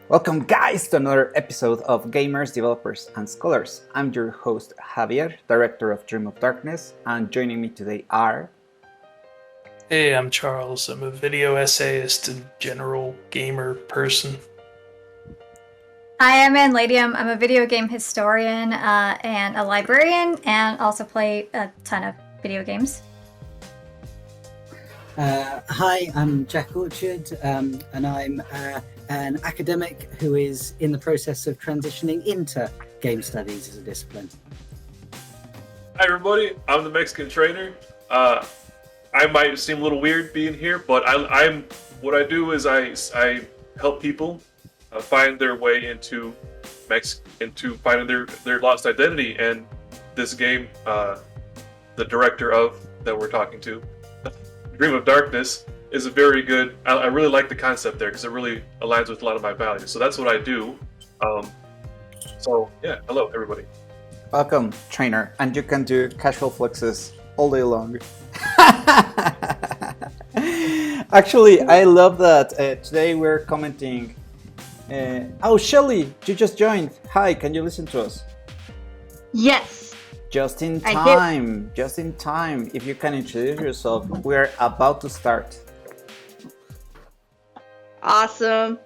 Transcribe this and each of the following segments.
Welcome, guys, to another episode of Gamers, Developers, and Scholars. I'm your host, Javier, director of Dream of Darkness, and joining me today are... Hey, I'm Charles. I'm a video essayist and general gamer person. Hi, I'm Ladyem. I'm a video game historian and a librarian, and also play a ton of video games. Hi, I'm Jack Orchard, and I'm an academic who is in the process of transitioning into game studies as a discipline. Hi everybody, I'm the Mexican trainer. I might seem a little weird being here, but what I do is I help people find their way into finding their lost identity. And this game, the director of that we're talking to, Dream of Darkness, is a very good. I really like the concept there because it really aligns with a lot of my values. So that's what I do. So yeah, hello everybody. Welcome, trainer, and you can do casual flexes all day long. Actually, I love that today we're commenting. Oh, Shelly, you just joined. Hi, can you listen to us? Yes. Just in time. Just in time. If you can introduce yourself, we're about to start. Awesome.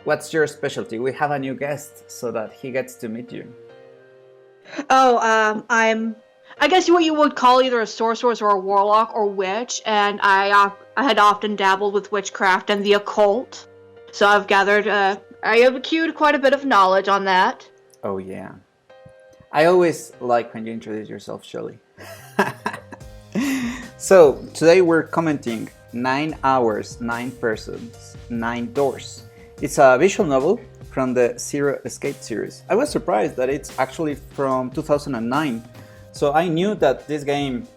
What's your specialty? We have a new guest so that he gets to meet you. I guess what you would call either a sorceress or a warlock or witch, and I had often dabbled with witchcraft and the occult, so I have accrued quite a bit of knowledge on that. Oh yeah. I always like when you introduce yourself, Shelly. So today we're commenting 9 Hours, 9 Persons, 9 Doors. It's a visual novel from the Zero Escape series. I was surprised that it's actually from 2009. So I knew that this game,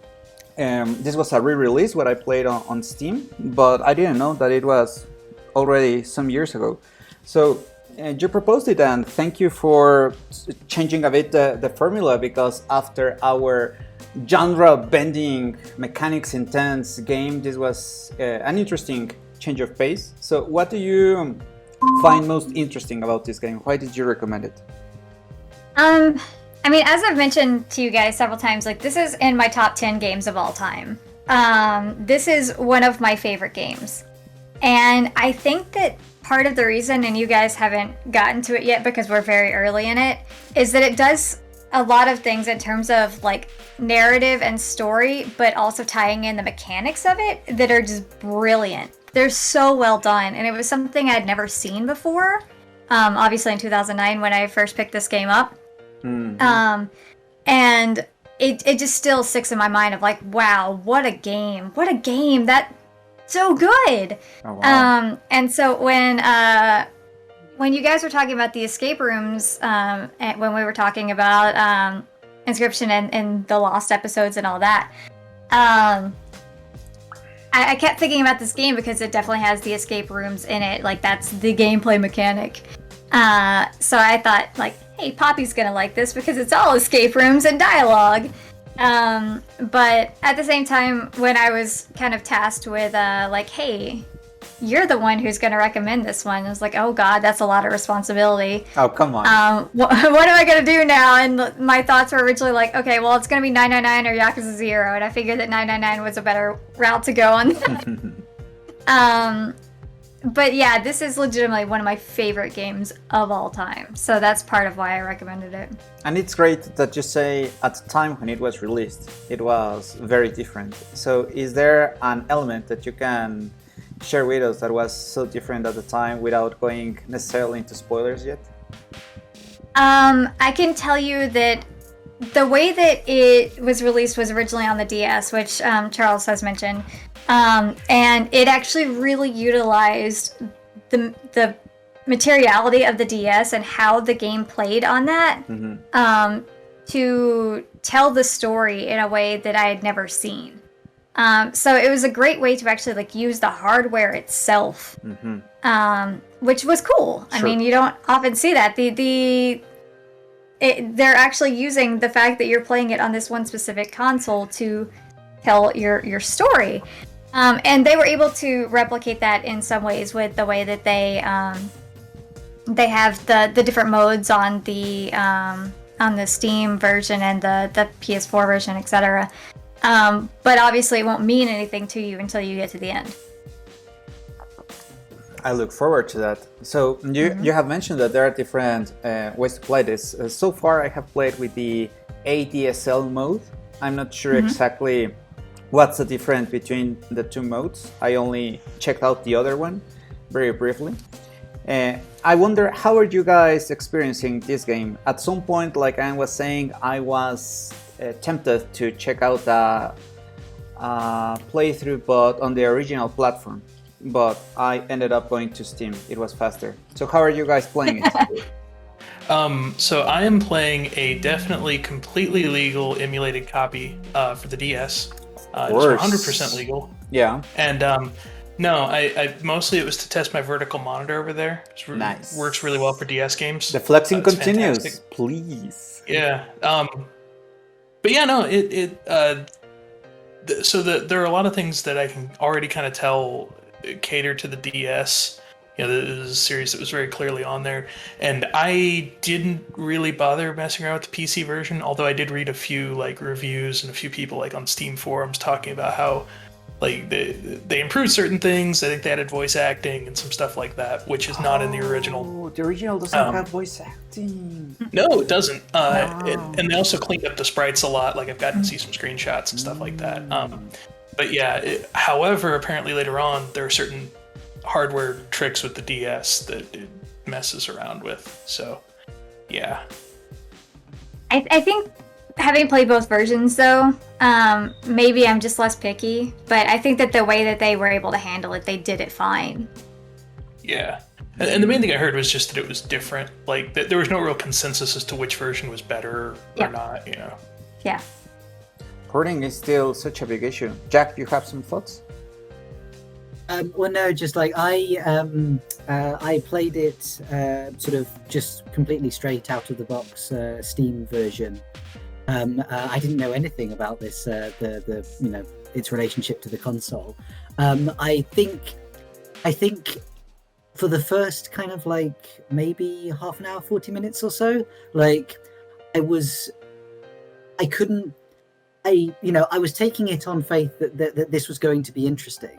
this was a re-release what I played on Steam, but I didn't know that it was already some years ago. So you proposed it, and thank you for changing a bit the formula, because after our genre-bending, mechanics-intense game, this was an interesting change of pace. So what do you find most interesting about this game? Why did you recommend it? I mean, as I've mentioned to you guys several times, like, this is in my top 10 games of all time. This is one of my favorite games. And I think that part of the reason, and you guys haven't gotten to it yet because we're very early in it, is that it does a lot of things in terms of like narrative and story, but also tying in the mechanics of it that are just brilliant. They're so well done, and it was something I'd never seen before. Obviously in 2009 when I first picked this game up. Mm-hmm. And it just still sticks in my mind of like, wow, what a game. What a game. That's so good. Oh, wow. And so when you guys were talking about the escape rooms, and when we were talking about Inscription and the Lost episodes and all that, I kept thinking about this game because it definitely has the escape rooms in it. Like, that's the gameplay mechanic. So I thought, like, hey, Poppy's gonna like this because it's all escape rooms and dialogue. But at the same time, when I was kind of tasked with, like, hey, you're the one who's gonna recommend this one, I was like, oh god, that's a lot of responsibility. Oh, come on. What am I gonna do now? And my thoughts were originally like, okay, well, it's gonna be 999 or Yakuza 0, and I figured that 999 was a better route to go on that. But yeah, this is legitimately one of my favorite games of all time. So that's part of why I recommended it. And it's great that you say at the time when it was released, it was very different. So is there an element that you can share with us that was so different at the time without going necessarily into spoilers yet? I can tell you that the way that it was released was originally on the DS, which Charles has mentioned. And it actually really utilized the materiality of the DS and how the game played on that, mm-hmm. To tell the story in a way that I had never seen. So it was a great way to actually like use the hardware itself, mm-hmm. Which was cool. Sure. I mean, you don't often see that. They're actually using the fact that you're playing it on this one specific console to tell your story. And they were able to replicate that in some ways with the way that they they have the different modes on the Steam version and the PS4 version, etc. But obviously, it won't mean anything to you until you get to the end. I look forward to that. So you have mentioned that there are different ways to play this. So far, I have played with the ADSL mode. I'm not sure exactly what's the difference between the two modes. I only checked out the other one very briefly. I wonder, how are you guys experiencing this game? At some point, like I was saying, I was tempted to check out the playthrough, but on the original platform. But I ended up going to Steam. It was faster. So how are you guys playing it? So I am playing a definitely completely legal emulated copy for the DS. It's 100% legal. Yeah. And no, I mostly it was to test my vertical monitor over there. Nice. Works really well for DS games. The flexing It's continues, fantastic. please. Yeah. But yeah, no, there are a lot of things that I can already kind of tell cater to the DS. You know, this is a series that was very clearly on there, and I didn't really bother messing around with the PC version, although I did read a few like reviews and a few people like on Steam forums talking about how like they improved certain things. I think they added voice acting and some stuff like that, which is not in the original. Oh, the original doesn't have voice acting. No, it doesn't. And they also cleaned up the sprites a lot. Like I've gotten to see some screenshots and stuff like that. But yeah, however, apparently later on there are certain hardware tricks with the DS that it messes around with. So, yeah. I think having played both versions, though, maybe I'm just less picky. But I think that the way that they were able to handle it, they did it fine. Yeah. And the main thing I heard was just that it was different. Like, there was no real consensus as to which version was better or not, you know. Yeah. Porting is still such a big issue. Jack, you have some thoughts? Well, no, just like I played it sort of just completely straight out of the box Steam version. I didn't know anything about this, the you know, its relationship to the console. I think for the first kind of like maybe half an hour, 40 minutes or so, like I was taking it on faith that this was going to be interesting.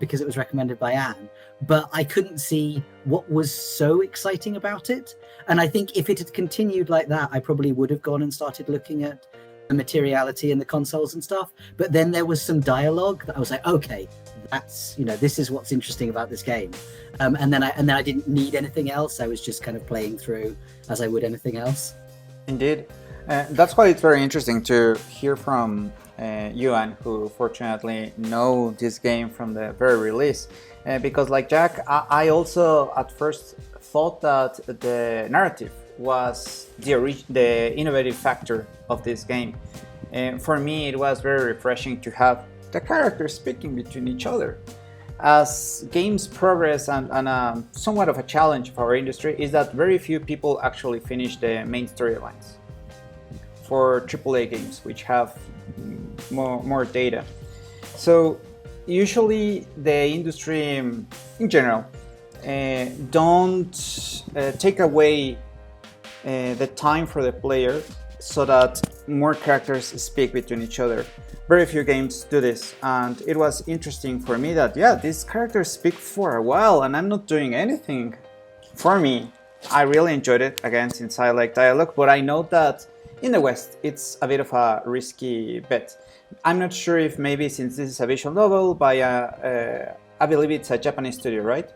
Because it was recommended by Anne, but I couldn't see what was so exciting about it. And I think if it had continued like that, I probably would have gone and started looking at the materiality and the consoles and stuff. But then there was some dialogue that I was like, okay, that's, you know, this is what's interesting about this game. And then I didn't need anything else. I was just kind of playing through as I would anything else. Indeed. That's why it's very interesting to hear from you, Anne, who fortunately know this game from the very release. Because like Jack, I also at first thought that the narrative was the innovative factor of this game. For me, it was very refreshing to have the characters speaking between each other. As games progress, and somewhat of a challenge of our industry is that very few people actually finish the main storylines for AAA games, which have more data. So usually the industry in general don't take away the time for the player so that more characters speak between each other. Very few games do this, and it was interesting for me that these characters speak for a while and I'm not doing anything. For me, I really enjoyed it, again, since I like dialogue, but I know that in the West, it's a bit of a risky bet. I'm not sure if maybe since this is a visual novel by I believe it's a Japanese studio, right?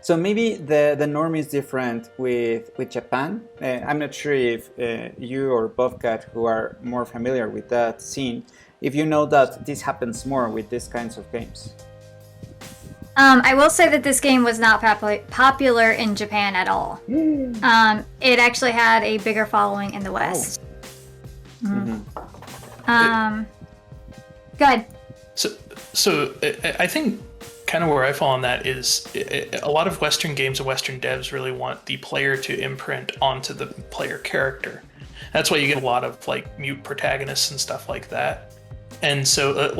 So maybe the norm is different with Japan. I'm not sure if you or Bobcat, who are more familiar with that scene, if you know that this happens more with these kinds of games. I will say that this game was not popular in Japan at all. It actually had a bigger following in the West. Go ahead. So I think kind of where I fall on that is a lot of Western games and Western devs really want the player to imprint onto the player character. That's why you get a lot of like mute protagonists and stuff like that. And so,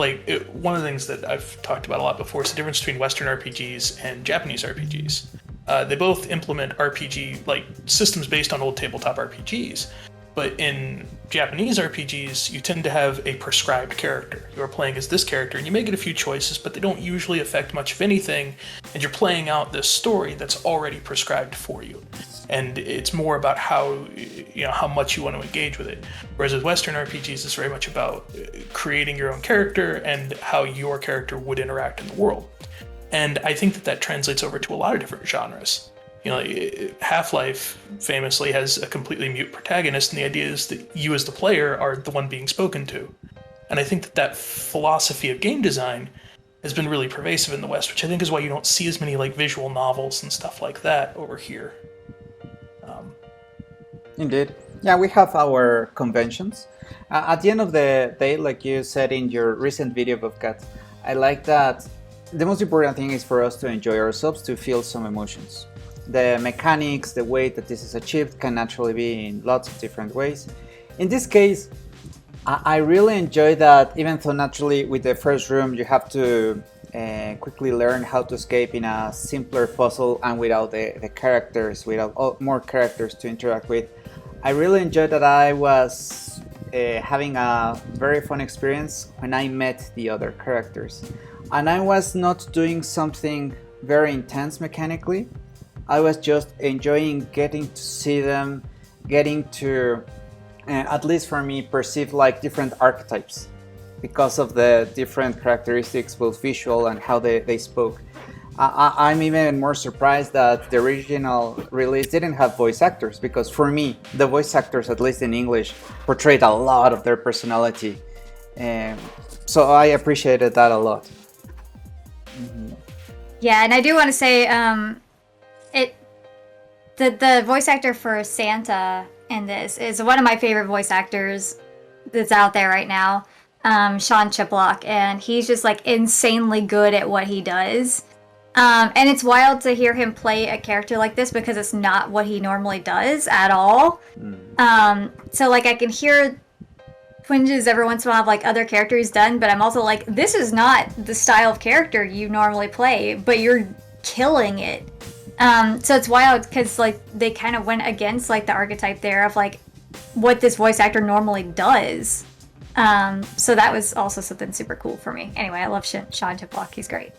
one of the things that I've talked about a lot before is the difference between Western RPGs and Japanese RPGs. They both implement RPG, like systems based on old tabletop RPGs. But in Japanese RPGs, you tend to have a prescribed character. You are playing as this character, and you may get a few choices, but they don't usually affect much of anything, and you're playing out this story that's already prescribed for you. And it's more about how much you want to engage with it. Whereas with Western RPGs, it's very much about creating your own character and how your character would interact in the world. And I think that translates over to a lot of different genres. Half-Life famously has a completely mute protagonist, and the idea is that you as the player are the one being spoken to. And I think that philosophy of game design has been really pervasive in the West, which I think is why you don't see as many like visual novels and stuff like that over here. Indeed. Yeah, we have our conventions. At the end of the day, like you said in your recent video, Bobcat, I like that the most important thing is for us to enjoy ourselves, to feel some emotions. The mechanics, the way that this is achieved can naturally be in lots of different ways. In this case, I really enjoy that, even though naturally with the first room you have to quickly learn how to escape in a simpler puzzle and without the characters, without more characters to interact with. I really enjoyed that I was having a very fun experience when I met the other characters. And I was not doing something very intense mechanically. I was just enjoying getting to see them, getting to, at least for me, perceive like different archetypes because of the different characteristics, both visual and how they spoke. I'm even more surprised that the original release didn't have voice actors, because for me, the voice actors, at least in English, portrayed a lot of their personality. So I appreciated that a lot. Mm-hmm. Yeah, and I do want to say, the voice actor for Santa in this is one of my favorite voice actors that's out there right now, Sean Chiplock, and he's just like insanely good at what he does. And it's wild to hear him play a character like this because it's not what he normally does at all. So like I can hear twinges every once in a while of like other characters done, but I'm also like, this is not the style of character you normally play, but you're killing it. So it's wild because like they kind of went against like the archetype there of like what this voice actor normally does. So that was also something super cool for me. Anyway, I love Sean Chiplock. He's great.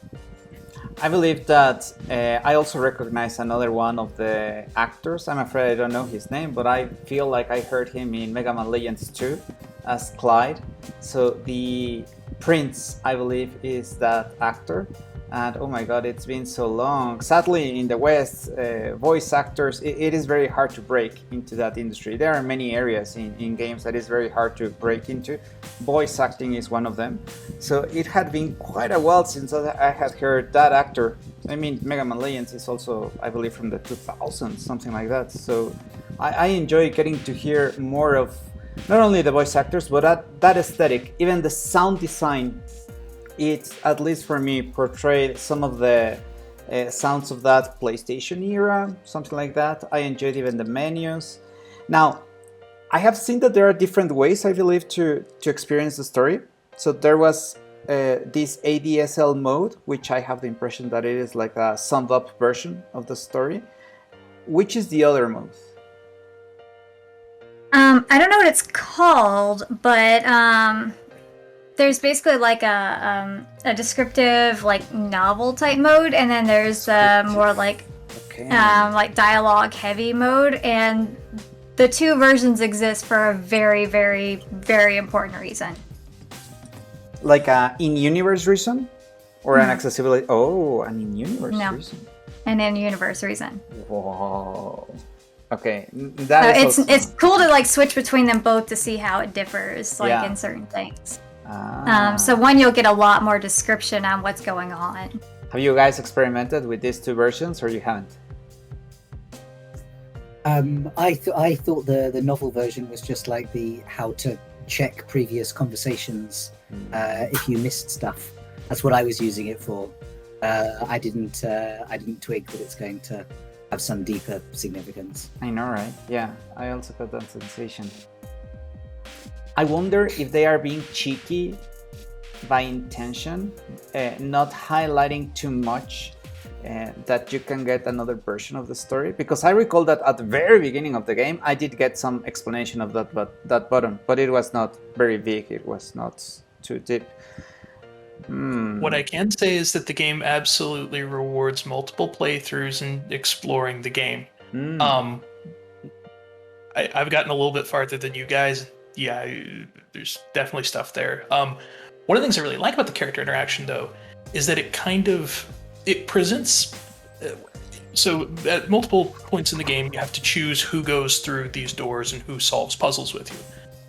I believe that I also recognize another one of the actors. I'm afraid I don't know his name, but I feel like I heard him in Mega Man Legends 2 as Clyde. So the Prince, I believe, is that actor. And oh my god, it's been so long. Sadly, in the West, voice actors, it is very hard to break into that industry. There are many areas in games that is very hard to break into. Voice acting is one of them. So it had been quite a while since I had heard that actor. I mean, Mega Man Legends is also, I believe, from the 2000s, something like that. So I enjoy getting to hear more of not only the voice actors, but that aesthetic, even the sound design. It, at least for me, portrayed some of the sounds of that PlayStation era, something like that. I enjoyed even the menus. Now, I have seen that there are different ways, I believe, to experience the story. So there was this ADSL mode, which I have the impression that it is like a summed up version of the story. Which is the other mode? I don't know what it's called, but there's basically like a descriptive like novel type mode, and then there's the more like like dialogue heavy mode, and the two versions exist for a very, very, very important reason. Like a in-universe reason, or an accessibility? Oh, an in-universe reason. An in-universe reason. Whoa. Okay, so it's cool to like switch between them both to see how it differs, like in certain things. So one, you'll get a lot more description on what's going on. Have you guys experimented with these two versions, or you haven't? I thought the novel version was just like the how to check previous conversations if you missed stuff. That's what I was using it for. I didn't twig that it's going to have some deeper significance. I know, right? Yeah, I also got that sensation. I wonder if they are being cheeky by intention, not highlighting too much that you can get another version of the story? Because I recall that at the very beginning of the game, I did get some explanation of that button, but it was not very big. It was not too deep. What I can say is that the game absolutely rewards multiple playthroughs and exploring the game. I've gotten a little bit farther than you guys. Yeah, there's definitely stuff there. One of the things I really like about the character interaction, though, is that it presents. So at multiple points in the game, you have to choose who goes through these doors and who solves puzzles with you.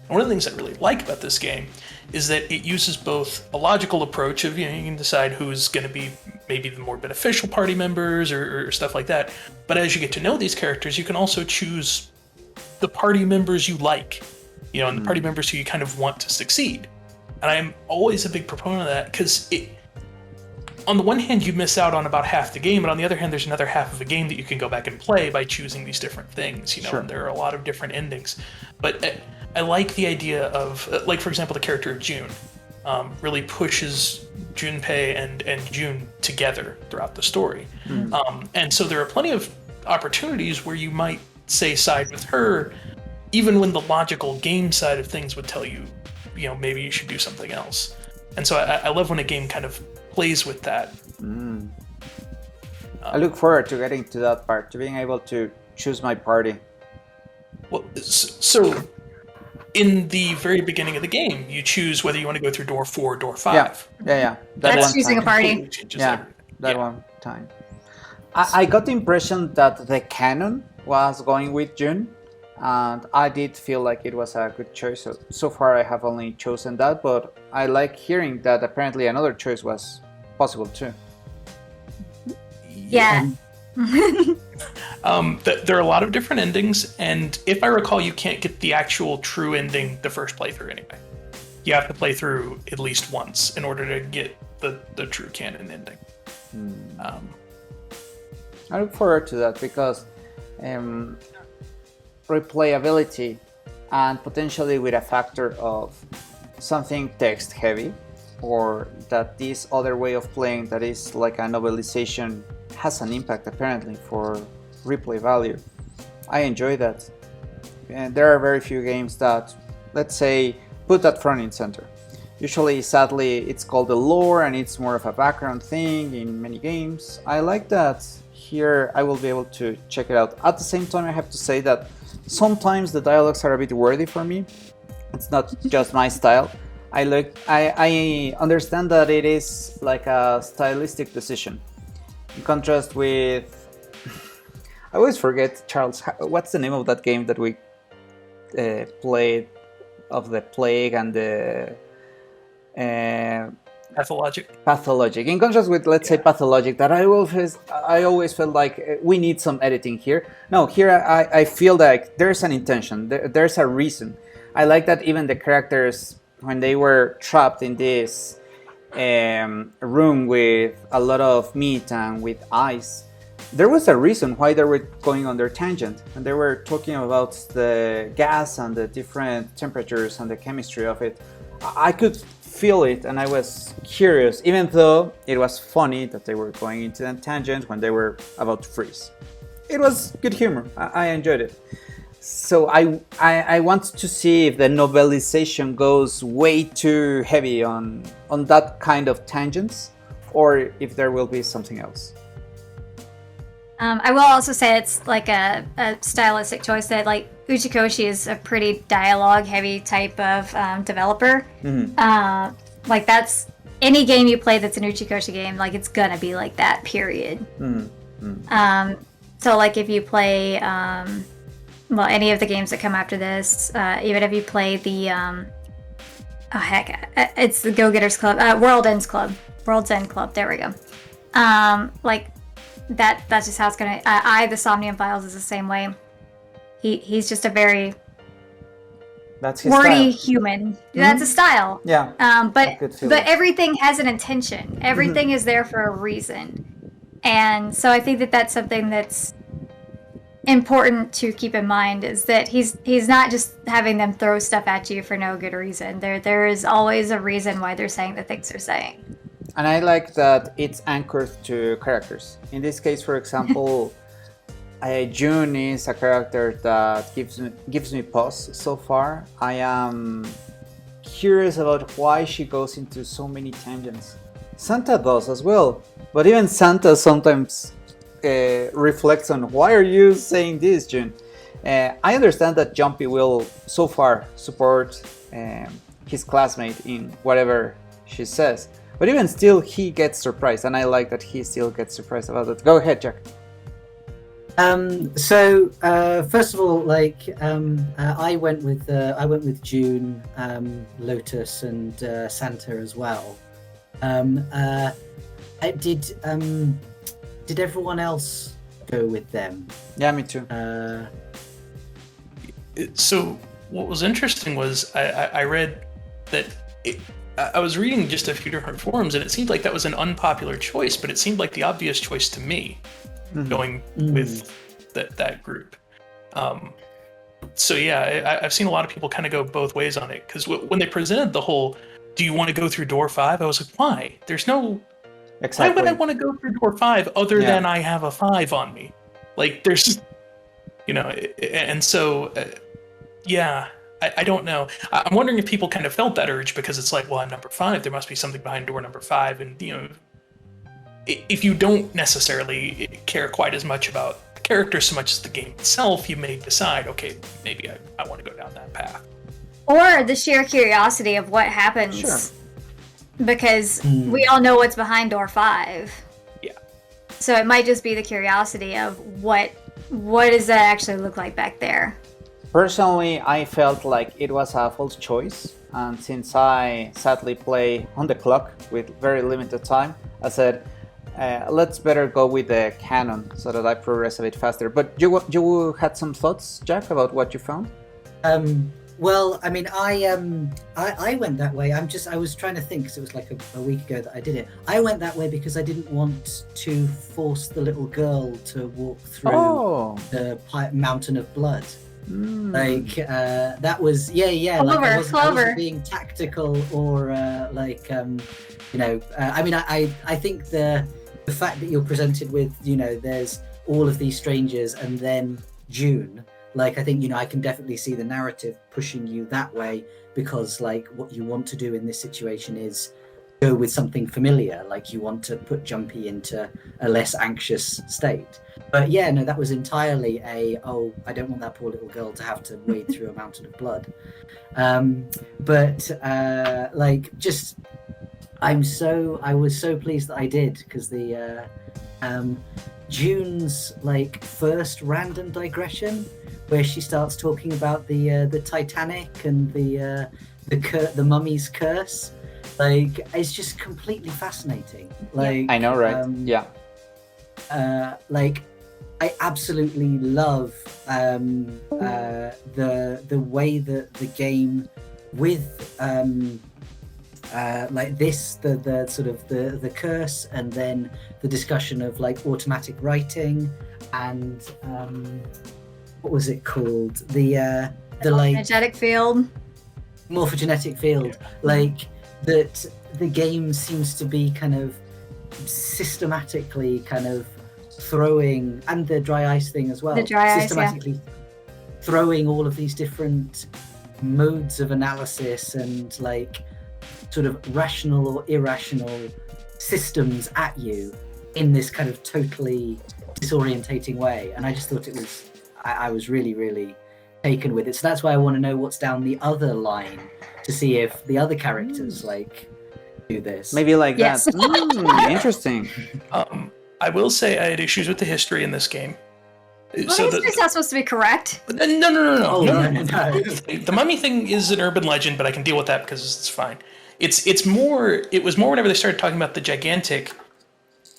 And one of the things I really like about this game is that it uses both a logical approach of, you can decide who's going to be maybe the more beneficial party members or stuff like that. But as you get to know these characters, you can also choose the party members you like, and the party members who you kind of want to succeed. And I'm always a big proponent of that, because on the one hand, you miss out on about half the game, but on the other hand, there's another half of the game that you can go back and play by choosing these different things, Sure. And there are a lot of different endings. But I like the idea of, like, for example, the character of June really pushes Junpei and June together throughout the story. And so there are plenty of opportunities where you might, say, side with her, even when the logical game side of things would tell you, maybe you should do something else. And so I love when a game kind of plays with that. I look forward to getting to that part, to being able to choose my party. Well, so in the very beginning of the game, you choose whether you want to go through door 4 or door 5. Yeah. That's choosing a party. Completely changes Yeah, everything. that one time. I got the impression that the canon was going with June, and I did feel like it was a good choice. So far I have only chosen that, but I like hearing that apparently another choice was possible too. Yeah. There are a lot of different endings, and if I recall, you can't get the actual true ending the first playthrough anyway. You have to play through at least once in order to get the true canon ending. I look forward to that because replayability, and potentially with a factor of something text heavy, or that this other way of playing that is like a novelization has an impact apparently for replay value. I enjoy that. And there are very few games that, let's say, put that front and center. Usually, sadly, it's called the lore and it's more of a background thing in many games. I like that here I will be able to check it out. At the same time, I have to say that sometimes the dialogues are a bit wordy for me. It's not just my style. I understand that it is like a stylistic decision. In contrast with, I always forget, Charles, what's the name of that game that we played of the plague and the Pathologic. In contrast with, let's say, Pathologic, that I always felt like we need some editing here. No, here I feel like there's an intention, there's a reason. I like that even the characters, when they were trapped in this room with a lot of meat and with ice, there was a reason why they were going on their tangent, and they were talking about the gas and the different temperatures and the chemistry of it. I could feel it, and I was curious, even though it was funny that they were going into that tangent when they were about to freeze. It was good humor. I enjoyed it. So I want to see if the novelization goes way too heavy on that kind of tangents, or if there will be something else. I will also say it's like a stylistic choice that, like, Uchikoshi is a pretty dialogue-heavy type of developer. Like, that's any game you play that's an Uchikoshi game, like, it's gonna be like that, period. So, like, if you play, any of the games that come after this, even if you play the, it's the Go-Getters Club, World's End Club, there we go. Like, that's just how it's gonna. The Somnium Files is the same way. He's just a very that's his wordy style. Human. That's a style. Yeah. But everything has an intention. Everything is there for a reason, and so I think that that's something that's important to keep in mind, is that he's not just having them throw stuff at you for no good reason. There is always a reason why they're saying the things they're saying. And I like that it's anchored to characters. In this case, for example, June is a character that gives me pause so far. I am curious about why she goes into so many tangents. Santa does as well, but even Santa sometimes reflects on why are you saying this, June? I understand that Jumpy will so far support his classmate in whatever she says, but even still he gets surprised, and I like that he still gets surprised about it. Go ahead, Jack. So first of all, I went with June, Lotus, and Santa as well. Did everyone else go with them? Yeah, me too. So what was interesting was I read that I was reading just a few different forums, and it seemed like that was an unpopular choice, but it seemed like the obvious choice to me, going with that group. So yeah, I've seen a lot of people kind of go both ways on it, because when they presented the whole, do you want to go through door 5? I was like, why? There's no... Exactly. Why would I want to go through door 5 other than I have a 5 on me? Like, there's... and so... I don't know. I'm wondering if people kind of felt that urge because it's like, well, I'm number 5. There must be something behind door number 5. And, if you don't necessarily care quite as much about the character so much as the game itself, you may decide, okay, maybe I want to go down that path. Or the sheer curiosity of what happens. Sure. Because we all know what's behind door 5. Yeah. So it might just be the curiosity of what does that actually look like back there? Personally, I felt like it was a false choice, and since I sadly play on the clock with very limited time, I said, let's better go with the canon so that I progress a bit faster. But you had some thoughts, Jack, about what you found? Well, I mean, I went that way. I was trying to think, because it was like a week ago that I did it. I went that way because I didn't want to force the little girl to walk through the mountain of blood. Like that was I wasn't being tactical or I mean, I think the fact that you're presented with, there's all of these strangers and then June, like, I think, I can definitely see the narrative pushing you that way, because like what you want to do in this situation is go with something familiar, like you want to put Jumpy into a less anxious state. But yeah, no, that was entirely I don't want that poor little girl to have to wade through a mountain of blood. I was so pleased that I did, because the June's like first random digression, where she starts talking about the Titanic and the mummy's curse, like, it's just completely fascinating. Like, I know, right? Like, I absolutely love the way that the game with like this, the sort of the curse, and then the discussion of like automatic writing and what was it called? The like morphogenetic field, like that the game seems to be kind of systematically kind of throwing, and the dry ice thing as well, systematically throwing all of these different modes of analysis and like sort of rational or irrational systems at you in this kind of totally disorientating way. And I just thought it was, I was really, really taken with it. So that's why I want to know what's down the other line, to see if the other characters like do this. Maybe like that. Interesting. I will say I had issues with the history in this game. Well, so history's not supposed to be correct. No. The mummy thing is an urban legend, but I can deal with that because it's fine. It was more whenever they started talking about the gigantic.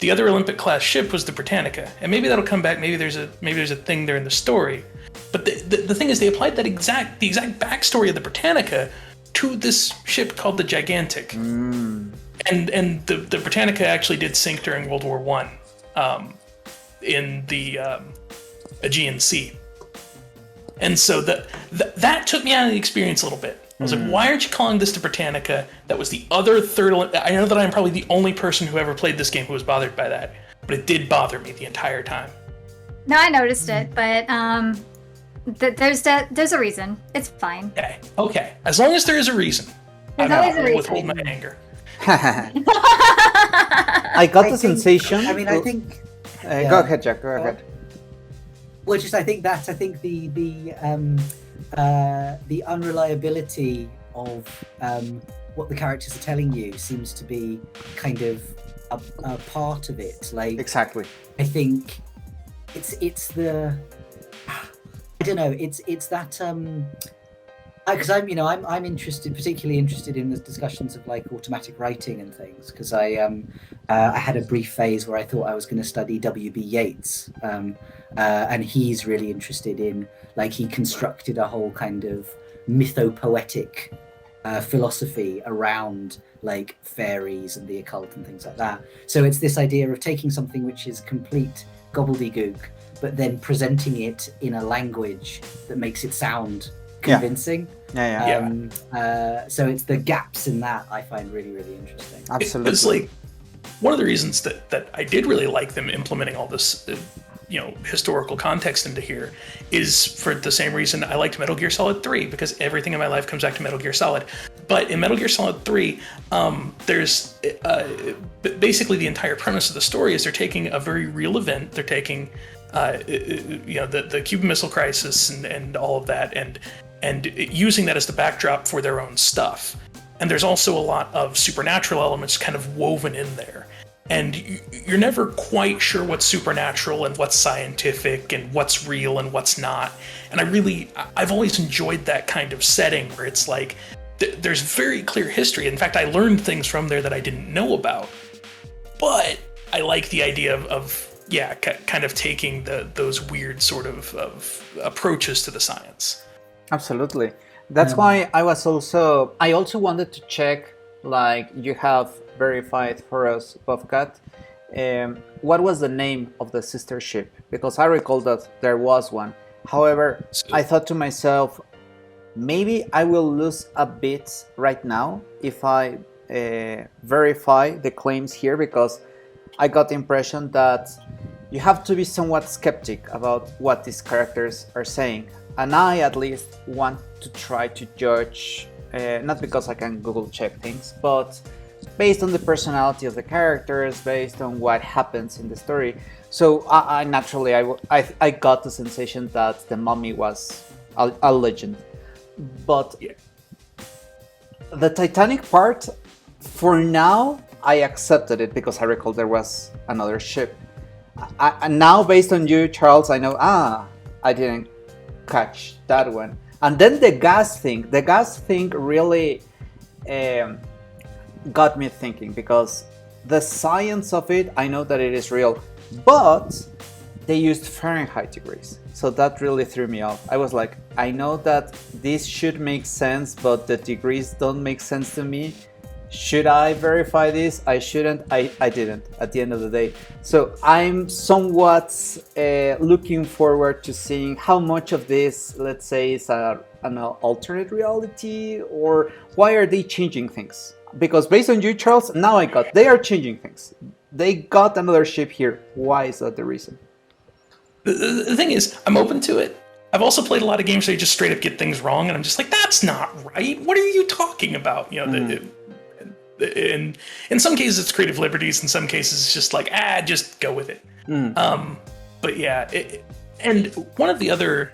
The other Olympic class ship was the Britannica, and maybe that'll come back. Maybe there's a thing there in the story. But the thing is, they applied the exact backstory of the Britannica to this ship called the Gigantic, and the Britannica actually did sink during World War I, in the Aegean Sea, and so that took me out of the experience a little bit. I was like, why aren't you calling this to Britannica? That was the other third. I know that I'm probably the only person who ever played this game who was bothered by that, but it did bother me the entire time. No, I noticed it, but there's a reason. It's fine. Okay. As long as there is a reason, There's I'm always not a withhold my reason. anger. I got the sensation. I mean, I think. Go ahead, Jack. Go ahead. Well, just I think the unreliability of what the characters are telling you seems to be kind of a part of it. Like, Exactly. I think it's the, I don't know, it's that because I'm interested, particularly interested in the discussions of like automatic writing and things, because I had a brief phase where I thought I was going to study W.B. Yeats, and he's really interested in, like, he constructed a whole kind of mythopoetic philosophy around like fairies and the occult and things like that. So it's this idea of taking something which is complete gobbledygook, but then presenting it in a language that makes it sound convincing. So it's the gaps in that I find really, really interesting. Absolutely. It's like one of the reasons that I did really like them implementing all this, historical context into here is for the same reason I liked Metal Gear Solid 3, because everything in my life comes back to Metal Gear Solid. But in Metal Gear Solid 3, there's basically the entire premise of the story is they're taking a very real event. They're taking, the Cuban Missile Crisis and all of that, and using that as the backdrop for their own stuff. And there's also a lot of supernatural elements kind of woven in there. And you're never quite sure what's supernatural and what's scientific and what's real and what's not. And I've always enjoyed that kind of setting where it's like, there's very clear history. In fact, I learned things from there that I didn't know about. But I like the idea of kind of taking those weird sort of approaches to the science. Absolutely. That's why I also wanted to check, like you have verified for us, Bobcat, what was the name of the sister ship? Because I recall that there was one. However, I thought to myself, maybe I will lose a bit right now if I verify the claims here, because I got the impression that you have to be somewhat skeptic about what these characters are saying. And I at least want to try to judge, not because I can Google check things, but based on the personality of the characters, based on what happens in the story. So I naturally got the sensation that the mummy was a legend. But the Titanic part, for now, I accepted it because I recall there was another ship. And now, based on you, Charles, I know, I didn't catch that one. And then the gas thing really got me thinking, because the science of it, I know that it is real, but they used Fahrenheit degrees, so that really threw me off. I was like, I know that this should make sense, but the degrees don't make sense to me. Should I verify this? I shouldn't. I didn't at the end of the day. So I'm somewhat looking forward to seeing how much of this, let's say, is an alternate reality, or why are they changing things? Because based on you, Charles, now they are changing things. They got another ship here. Why is that the reason? The thing is, I'm open to it. I've also played a lot of games where you just straight up get things wrong, and I'm just like, that's not right. What are you talking about? In some cases, it's creative liberties. In some cases, it's just like, just go with it. But yeah, and one of the other,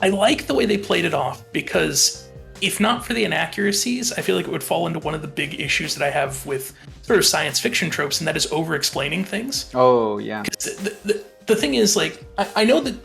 I like the way they played it off, because if not for the inaccuracies, I feel like it would fall into one of the big issues that I have with sort of science fiction tropes, and that is over-explaining things. Oh, yeah. The thing is, I know that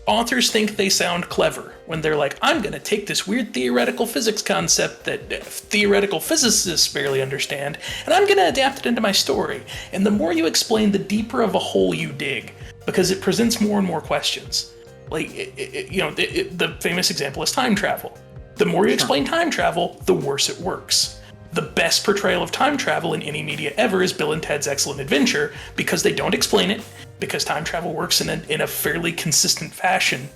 authors think they sound clever when they're like, I'm going to take this weird theoretical physics concept that theoretical physicists barely understand, and I'm going to adapt it into my story. And the more you explain, the deeper of a hole you dig, because it presents more and more questions. The famous example is time travel. The more you explain time travel, the worse it works. The best portrayal of time travel in any media ever is Bill and Ted's Excellent Adventure, because they don't explain it, because time travel works in a fairly consistent fashion,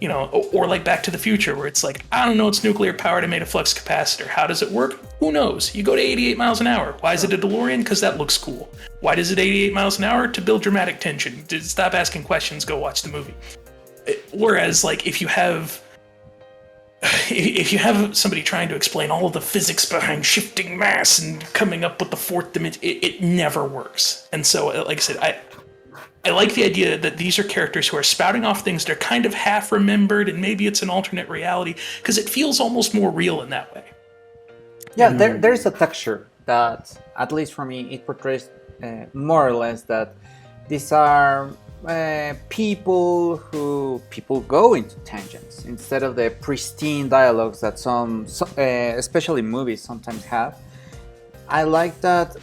You know, or like Back to the Future, where it's like, I don't know, it's nuclear powered, I made a flux capacitor. How does it work? Who knows? You go to 88 miles an hour. Why is it a DeLorean? Because that looks cool. Why does it 88 miles an hour? To build dramatic tension. Stop asking questions, go watch the movie. Whereas, like, if you have somebody trying to explain all of the physics behind shifting mass and coming up with the fourth dimension, it never works. And so, like I said, I like the idea that these are characters who are spouting off things that are kind of half remembered, and maybe it's an alternate reality, because it feels almost more real in that way. Yeah, there's a texture that, at least for me, it portrays more or less that these are people go into tangents instead of the pristine dialogues that some especially movies sometimes have. I like that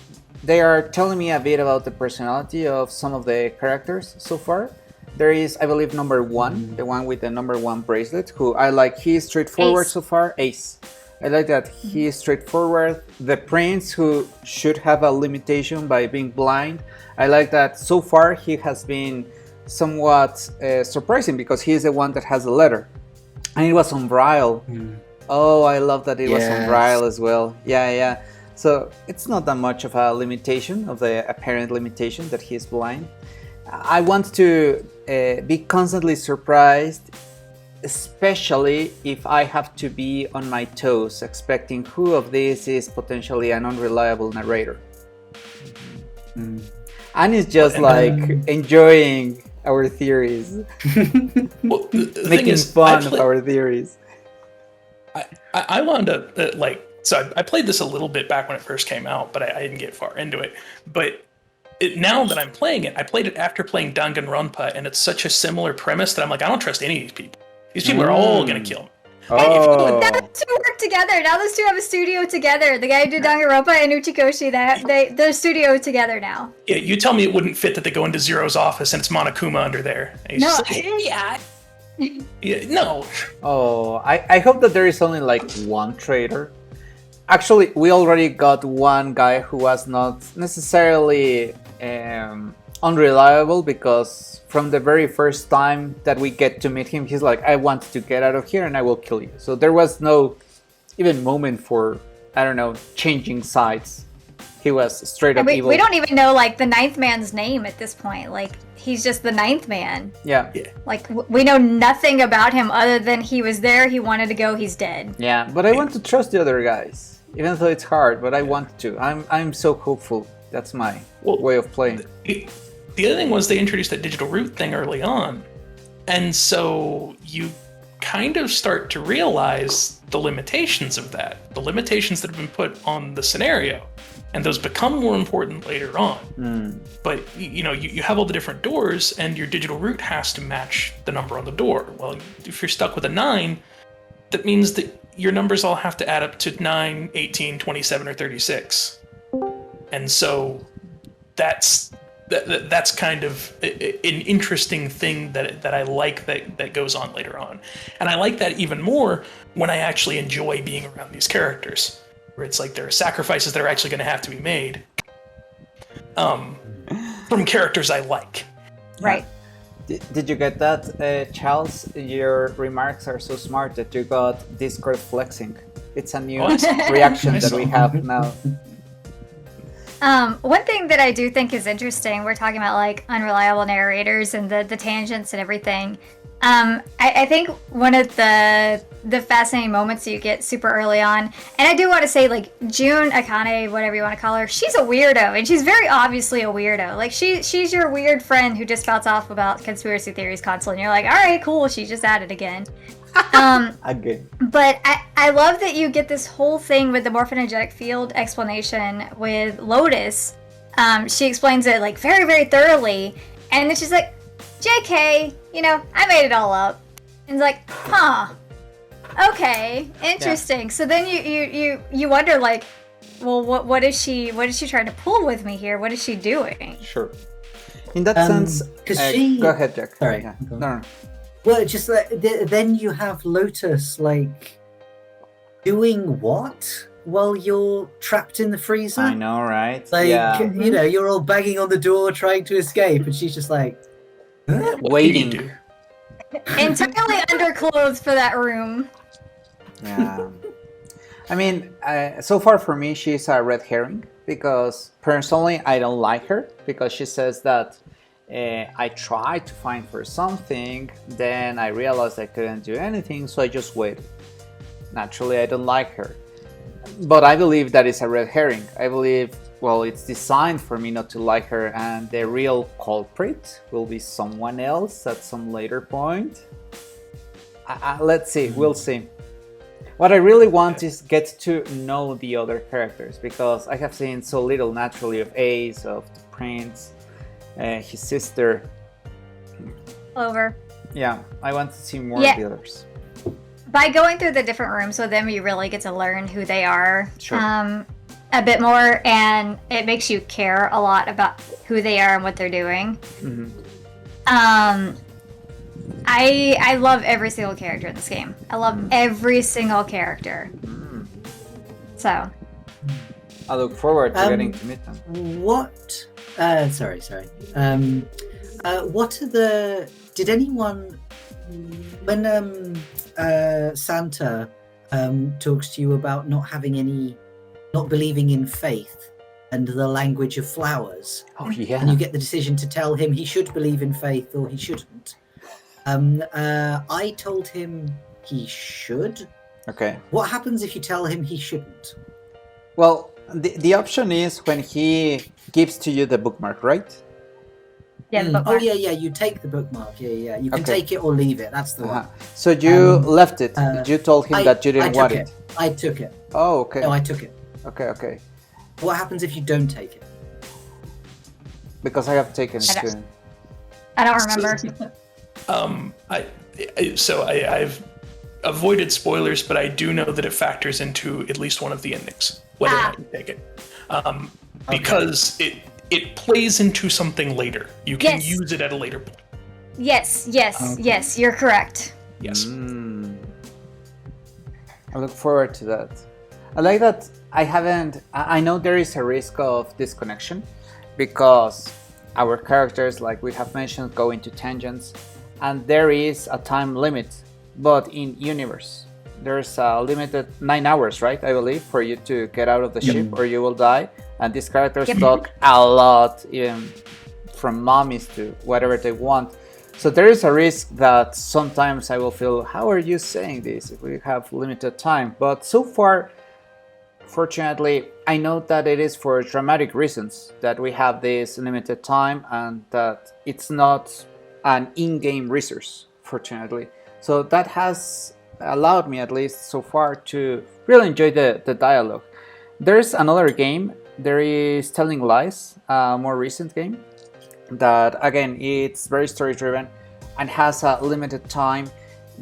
they are telling me a bit about the personality of some of the characters so far. There is, I believe, number one, the one with the number one bracelet, who I like. He is straightforward so far. Ace. I like that he is straightforward. The prince, who should have a limitation by being blind. I like that so far he has been somewhat surprising, because he is the one that has the letter. And it was on Ryle. Oh, I love that it was on Ryle as well. Yeah. So it's not that much of a limitation, of the apparent limitation that he is blind. I want to be constantly surprised, especially if I have to be on my toes, expecting who of these is potentially an unreliable narrator. And it's just enjoying our theories, Well, the thing making is, fun of our theories. I wound up so I played this a little bit back when it first came out, but I didn't get far into it. But now that I'm playing it, I played it after playing Danganronpa, and it's such a similar premise that I'm like, I don't trust any of these people. These people are all gonna kill me. Oh. Now those two work together. Now those two have a studio together. The guy who did Danganronpa and Uchikoshi, they're studio together now. Yeah, you tell me it wouldn't fit that they go into Zero's office and it's Monokuma under there. And he's just like, yeah, no. Oh, I hope that there is only like one traitor. Actually, we already got one guy who was not necessarily unreliable, because from the very first time that we get to meet him, he's like, I want to get out of here and I will kill you. So there was no even moment for, I don't know, changing sides. He was straight up evil. We don't even know like the ninth man's name at this point. Like, he's just the ninth man. Yeah. Like, we know nothing about him other than he was there, he wanted to go, he's dead. Yeah, but I want to trust the other guys. Even though it's hard, but I want to. I'm so hopeful. That's my way of playing. The other thing was they introduced that digital root thing early on. And so you kind of start to realize the limitations of that, the limitations that have been put on the scenario. And those become more important later on. But you have all the different doors, and your digital root has to match the number on the door. Well, if you're stuck with a 9, that means that your numbers all have to add up to 9, 18, 27, or 36. And so that's kind of an interesting thing that I like that goes on later on. And I like that even more when I actually enjoy being around these characters, where it's like there are sacrifices that are actually going to have to be made from characters I like. Right. Did you get that, Charles? Your remarks are so smart that you got Discord flexing. It's a new reaction that we have now. One thing that I do think is interesting, we're talking about like unreliable narrators and the tangents and everything. I think one of the fascinating moments you get super early on, and I do want to say, like, June Akane, whatever you want to call her, she's a weirdo, and she's very obviously a weirdo. Like, she's your weird friend who just spouts off about conspiracy theories constantly, and you're like, all right, cool, she's just at it again. Again. But I love that you get this whole thing with the morphogenic field explanation with Lotus. She explains it, like, very, very thoroughly, and then she's like, JK, I made it all up. And it's like, huh, okay, interesting. Yeah. So then you wonder, like, well, what is she trying to pull with me here? What is she doing? Sure. In that sense, go ahead, Jack. Sorry. Yeah. No. Well, just then you have Lotus, like, doing what while you're trapped in the freezer? I know, right? Like, yeah. You're all banging on the door trying to escape, and she's just like, What waiting. can you do? Entirely underclothes for that room. Yeah. I mean, so far for me, she's a red herring because personally I don't like her because she says that I tried to find her something, then I realized I couldn't do anything, so I just waited. Naturally, I don't like her. But I believe that is a red herring. I believe, well, it's designed for me not to like her, and the real culprit will be someone else at some later point. Let's see, we'll see. What I really want is get to know the other characters, because I have seen so little naturally of Ace, of the Prince, his sister. Clover. Yeah, I want to see more of the others. By going through the different rooms with them, you really get to learn who they are a bit more, and it makes you care a lot about who they are and what they're doing. Mm-hmm. I love every single character in this game. I love every single character. So I look forward to getting to meet them. What? Sorry. What are the? Did anyone, when Santa talks to you about not believing in faith and the language of flowers? Oh yeah. And you get the decision to tell him he should believe in faith or he shouldn't. I told him he should. Okay. What happens if you tell him he shouldn't? Well, the option is when he gives to you the bookmark, right? yeah, the bookmark. Oh yeah. You take the bookmark. Yeah. You can take it or leave it. That's the one. So you left it. You told him that you didn't want it. I took it. Oh, okay. No, I took it. Okay. What happens if you don't take it? Because I have taken it too. I don't remember. I've avoided spoilers, but I do know that it factors into at least one of the endings, whether or not you take it, because it plays into something later. You can use it at a later point. Yes, you're correct. Yes. I look forward to that. I like that I know there is a risk of disconnection because our characters, like we have mentioned, go into tangents, and there is a time limit. But in universe, there's a limited 9 hours, right? I believe, for you to get out of the ship or you will die. And these characters talk a lot, even from mommies to whatever they want. So there is a risk that sometimes I will feel, how are you saying this if we have limited time? But so far, fortunately, I know that it is for dramatic reasons that we have this limited time and that it's not an in-game resource, fortunately. So that has allowed me, at least so far, to really enjoy the dialogue. There's another game, there is Telling Lies, a more recent game, that again, it's very story driven and has a limited time.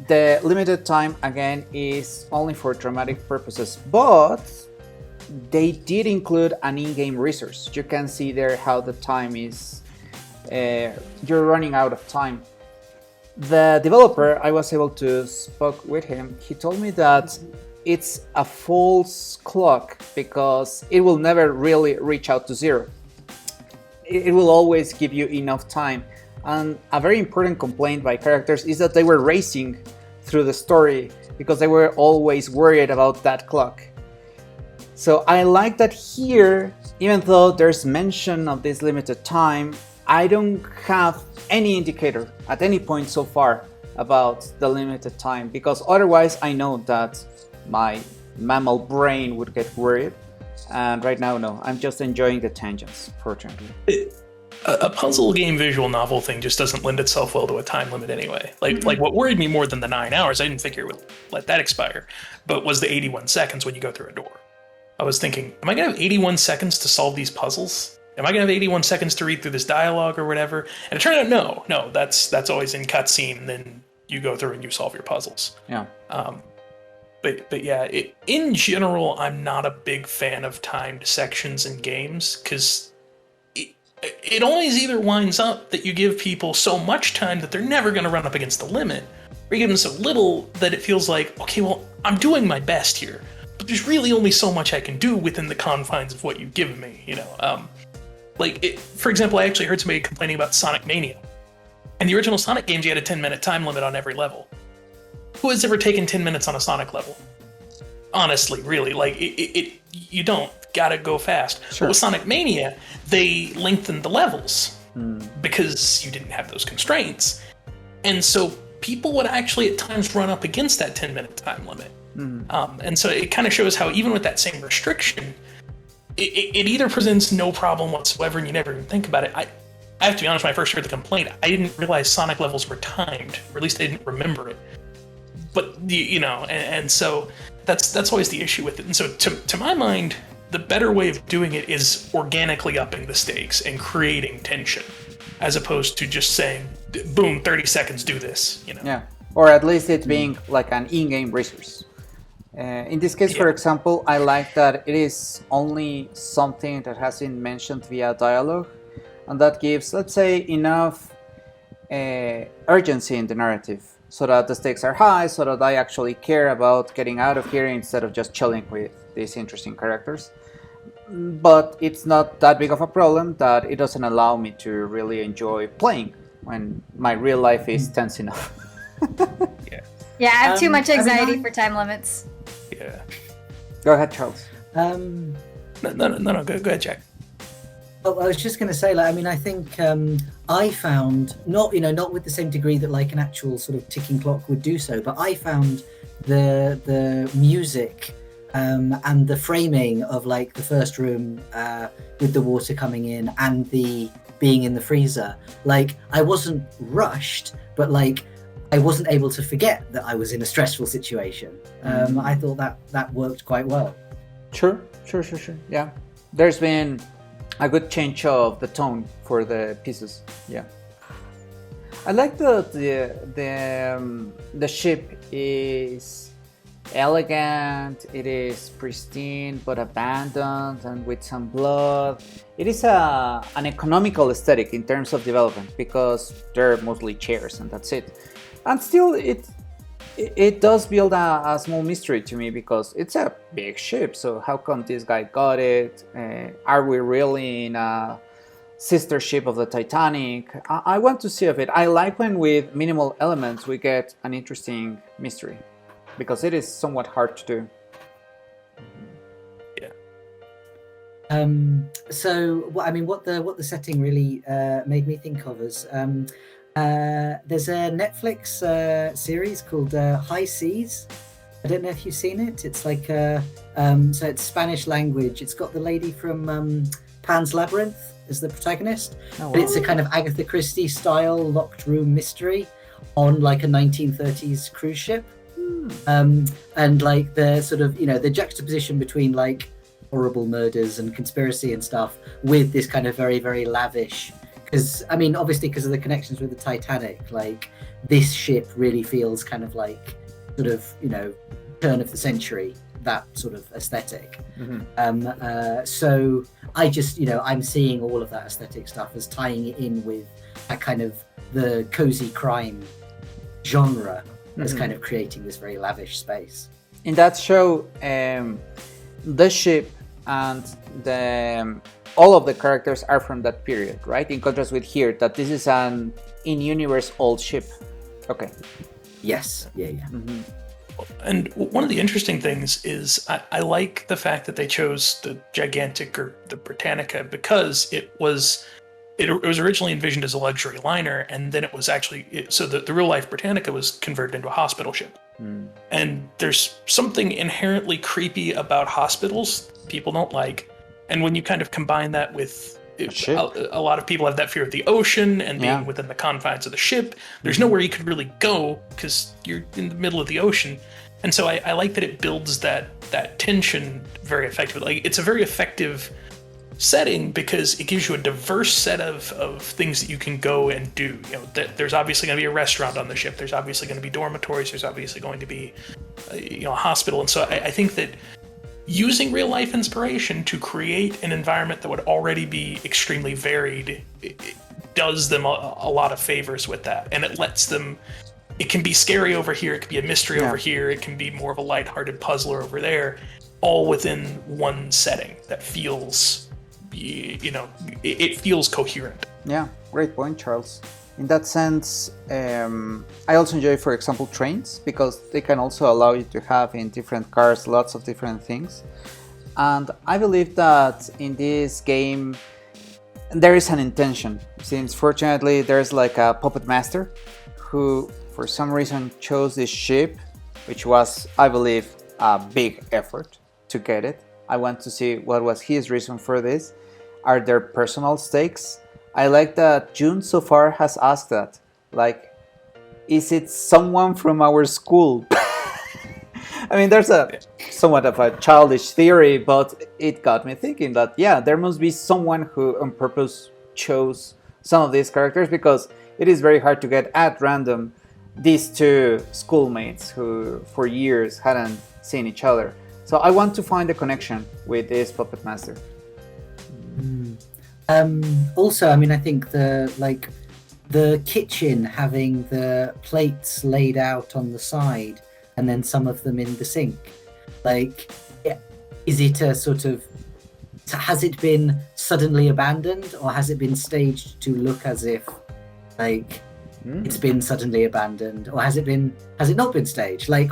The limited time, again, is only for dramatic purposes, but they did include an in-game resource. You can see there how the time is, you're running out of time. The developer, I was able to speak with him. He told me that it's a false clock because it will never really reach out to zero. It will always give you enough time. And a very important complaint by characters is that they were racing through the story because they were always worried about that clock. So I like that here, even though there's mention of this limited time, I don't have any indicator at any point so far about the limited time, because otherwise I know that my mammal brain would get worried, and right now no, I'm just enjoying the tangents, fortunately. A puzzle game visual novel thing just doesn't lend itself well to a time limit anyway. Like what worried me more than the 9 hours, I didn't figure it would let that expire, but was the 81 seconds when you go through a door. I was thinking, am I gonna have 81 seconds to solve these puzzles? Am I gonna have 81 seconds to read through this dialogue or whatever? And it turned out no, that's always in cutscene, and then you go through and you solve your puzzles. Yeah. But yeah, in general, I'm not a big fan of timed sections in games, because it always either winds up that you give people so much time that they're never gonna run up against the limit, or you give them so little that it feels like, okay, well, I'm doing my best here, but there's really only so much I can do within the confines of what you've given me, you know? For example, I actually heard somebody complaining about Sonic Mania, And the original Sonic games, you had a 10-minute time limit on every level. Who has ever taken 10 minutes on a Sonic level? Honestly, really, like, you don't. Gotta go fast. Sure. But with Sonic Mania, they lengthened the levels because you didn't have those constraints. And so people would actually at times run up against that 10-minute time limit. And so it kind of shows how even with that same restriction, it either presents no problem whatsoever and you never even think about it. I have to be honest, when I first heard the complaint, I didn't realize Sonic levels were timed, or at least I didn't remember it. But, and so that's always the issue with it. And so to my mind, the better way of doing it is organically upping the stakes and creating tension, as opposed to just saying, boom, 30 seconds, do this, Yeah, or at least it being like an in-game resource. In this case, for example, I like that it is only something that has been mentioned via dialogue, and that gives, let's say, enough urgency in the narrative, so that the stakes are high, so that I actually care about getting out of here instead of just chilling with these interesting characters. But it's not that big of a problem that it doesn't allow me to really enjoy playing when my real life is tense enough. Yeah, I have too much anxiety I- for time limits. Yeah. Go ahead, Charles. No, go ahead, Jack. Well, I was just going to say, like, I mean, I think I found not with the same degree that like an actual sort of ticking clock would do so, but I found the music and the framing of like the first room with the water coming in and the being in the freezer, like I wasn't rushed, but like I wasn't able to forget that I was in a stressful situation. I thought that worked quite well. Sure. Yeah, there's been a good change of the tone for the pieces. Yeah, I like the ship is elegant. It is pristine but abandoned and with some blood. It is an economical aesthetic in terms of development because they're mostly chairs and that's it. And still, it does build a small mystery to me because it's a big ship. So how come this guy got it? Are we really in a sister ship of the Titanic? I want to see of it. I like when with minimal elements we get an interesting mystery because it is somewhat hard to do. Yeah. So what the setting really made me think of is there's a Netflix series called High Seas. I don't know if you've seen it. It's like so it's Spanish language. It's got the lady from Pan's Labyrinth as the protagonist, but it's a kind of Agatha Christie style locked room mystery on like a 1930s cruise ship. And like the sort of the juxtaposition between like horrible murders and conspiracy and stuff with this kind of very, very lavish. Because, I mean, obviously because of the connections with the Titanic, like this ship really feels kind of like sort of, turn of the century, that sort of aesthetic. So I just, I'm seeing all of that aesthetic stuff as tying it in with that kind of the cozy crime genre as kind of creating this very lavish space. In that show, the ship and all of the characters are from that period, right? In contrast with here, that this is an in-universe old ship. Okay. Yes. Yeah. And one of the interesting things is I like the fact that they chose the Gigantic or the Britannica because it was originally envisioned as a luxury liner, and then it was actually so the real life Britannica was converted into a hospital ship. And there's something inherently creepy about hospitals people don't like, and when you kind of combine that with a lot of people have that fear of the ocean and being within the confines of the ship, there's nowhere you could really go because you're in the middle of the ocean. And so I like that it builds that tension very effectively. Like, it's a very effective setting because it gives you a diverse set of things that you can go and do. There's obviously going to be a restaurant on the ship. There's obviously going to be dormitories. There's obviously going to be a hospital. And so I think that using real life inspiration to create an environment that would already be extremely varied, it does them a lot of favors with that. And it lets them, it can be scary over here, it can be a mystery over here, it can be more of a lighthearted puzzler over there, all within one setting that feels, it feels coherent. Yeah, great point, Charles. In that sense, I also enjoy, for example, trains, because they can also allow you to have in different cars lots of different things. And I believe that in this game there is an intention, since fortunately there's like a puppet master who for some reason chose this ship, which was, I believe, a big effort to get it. I want to see what was his reason for this. Are there personal stakes? I like that June so far has asked that. Like, is it someone from our school? I mean, there's a somewhat of a childish theory, but it got me thinking that, yeah, there must be someone who on purpose chose some of these characters, because it is very hard to get at random these two schoolmates who for years hadn't seen each other. So I want to find a connection with this puppet master. Also, I mean, I think the kitchen having the plates laid out on the side and then some of them in the sink. Like, is it a sort of, has it been suddenly abandoned, or has it been staged to look as if like it's been suddenly abandoned, or has it not been staged? Like,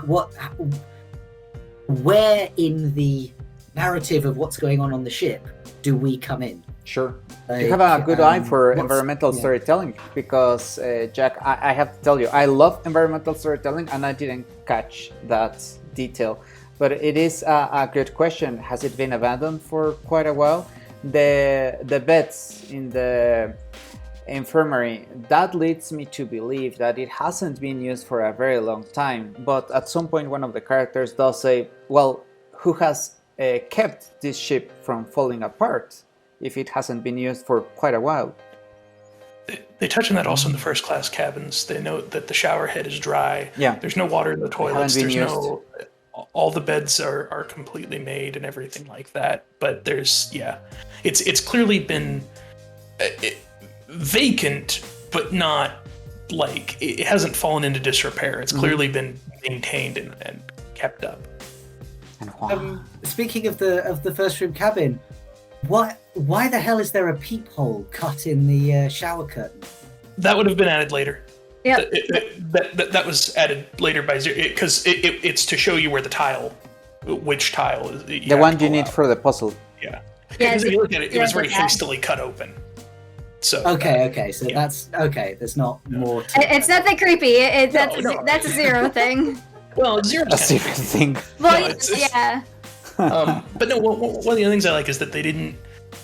where in the narrative of what's going on the ship do we come in? Sure. Like, you have a good eye for environmental storytelling, because, Jack, I have to tell you, I love environmental storytelling and I didn't catch that detail. But it is a good question. Has it been abandoned for quite a while? The beds in the infirmary, that leads me to believe that it hasn't been used for a very long time. But at some point, one of the characters does say, well, who has kept this ship from falling apart if it hasn't been used for quite a while? They touch on that also in the first class cabins. They note that the shower head is dry. Yeah. There's no water in the toilets. Haven't been There's used. no... All the beds are completely made and everything like that. But there's, it's clearly been vacant, but not like, it hasn't fallen into disrepair. It's clearly been maintained and kept up. Speaking of the first room cabin, why the hell is there a peephole cut in the shower curtain? That would have been added later. Yeah. That was added later by Zero, because it's to show you where which tile is. The one you need for the puzzle. Yeah. Yeah, Because if you look at it, it was very yeah. hastily cut open. So Okay, so yeah. that's okay. There's not more. To It's nothing creepy. That's No. that's a Zero thing. Well, Zero. A secret thing. Well, No, it's- yeah. But no, one of the other things I like is that they didn't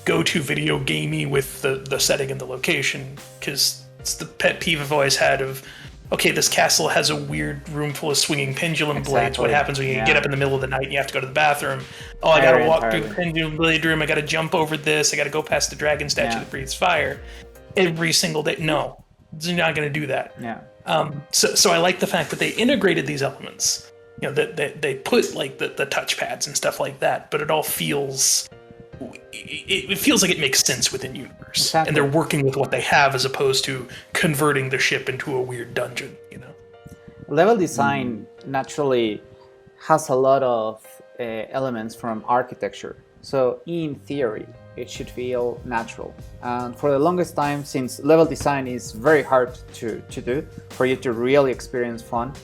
go too video gamey with the setting and the location, because it's the pet peeve I've always had of, okay, this castle has a weird room full of swinging pendulum blades. What Exactly. happens when you Yeah. get up in the middle of the night and you have to go to the bathroom? Oh, I gotta walk through the Entirely. pendulum blade room. I gotta jump over this. I gotta go past the dragon statue Yeah. that breathes fire every single day. No, you're not gonna do that. Yeah. So I like the fact that they integrated these elements. You know, that they put like the touchpads and stuff like that, but it all feels. It feels like it makes sense within universe, Exactly. and they're working with what they have as opposed to converting the ship into a weird dungeon. You know, Level design naturally has a lot of elements from architecture. So in theory, it should feel natural. And for the longest time, since level design is very hard to do, for you to really experience fun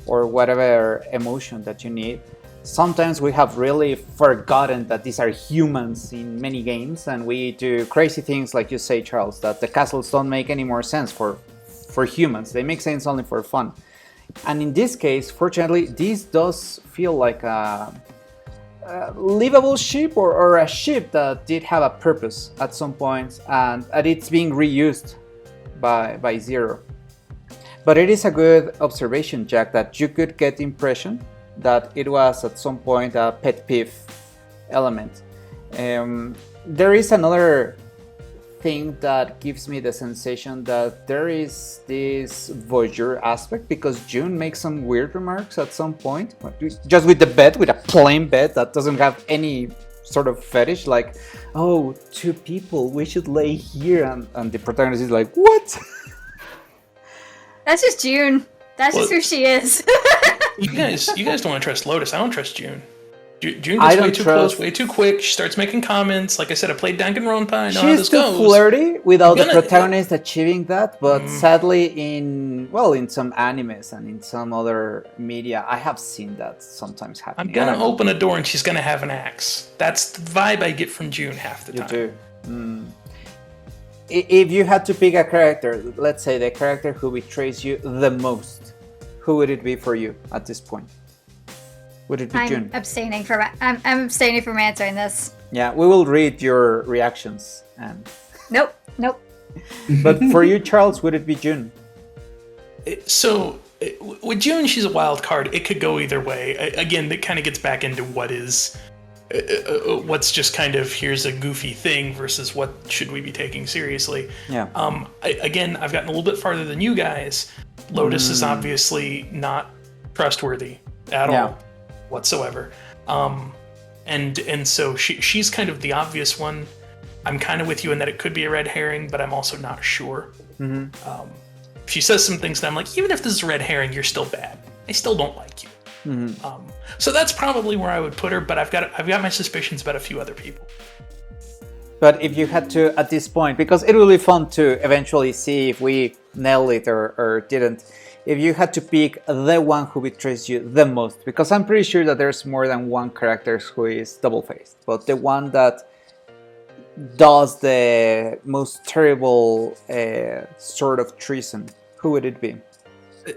or whatever emotion that you need, sometimes we have really forgotten that these are humans in many games, and we do crazy things like you say, Charles, that the castles don't make any more sense for humans. They make sense only for fun. And in this case, fortunately, this does feel like a livable ship, or a ship that did have a purpose at some point, and it's being reused by Zero. But it is a good observation, Jack, that you could get the impression that it was at some point a pet peeve element. There is another thing that gives me the sensation that there is this voyeur aspect, because June makes some weird remarks at some point, just with the bed, with a plain bed that doesn't have any sort of fetish, like, oh, two people, we should lay here, and the protagonist is like, what? That's just June. That's just Well- who she is. you guys don't want to trust Lotus. I don't trust June. June I gets don't way too trust- close, way too quick. She starts making comments. Like I said, I played Danganronpa. I know how She's this too goes. flirty without the Gonna- protagonist achieving that, but sadly in some animes and in some other media, I have seen that sometimes I'm happening. gonna open a door and she's gonna have an axe. That's the vibe I get from June half the You time. do. If you had to pick a character, let's say the character who betrays you the most, who would it be for you at this point? Would it be June? I'm abstaining from answering this. Yeah, we will read your reactions. Nope. But for you, Charles, would it be June? So with June, she's a wild card. It could go either way. Again, that kind of gets back into what's just kind of here's a goofy thing versus what should we be taking seriously. Yeah. I've gotten a little bit farther than you guys. Lotus is obviously not trustworthy at all whatsoever. And so she's kind of the obvious one. I'm kind of with you in that it could be a red herring, but I'm also not sure. She says some things that I'm like, even if this is a red herring, you're still bad. I still don't like you. So that's probably where I would put her, but I've got my suspicions about a few other people. But if you had to, at this point, because it will be fun to eventually see if we nailed it or didn't, if you had to pick the one who betrays you the most, because I'm pretty sure that there's more than one character who is double-faced, but the one that does the most terrible sort of treason, who would it be?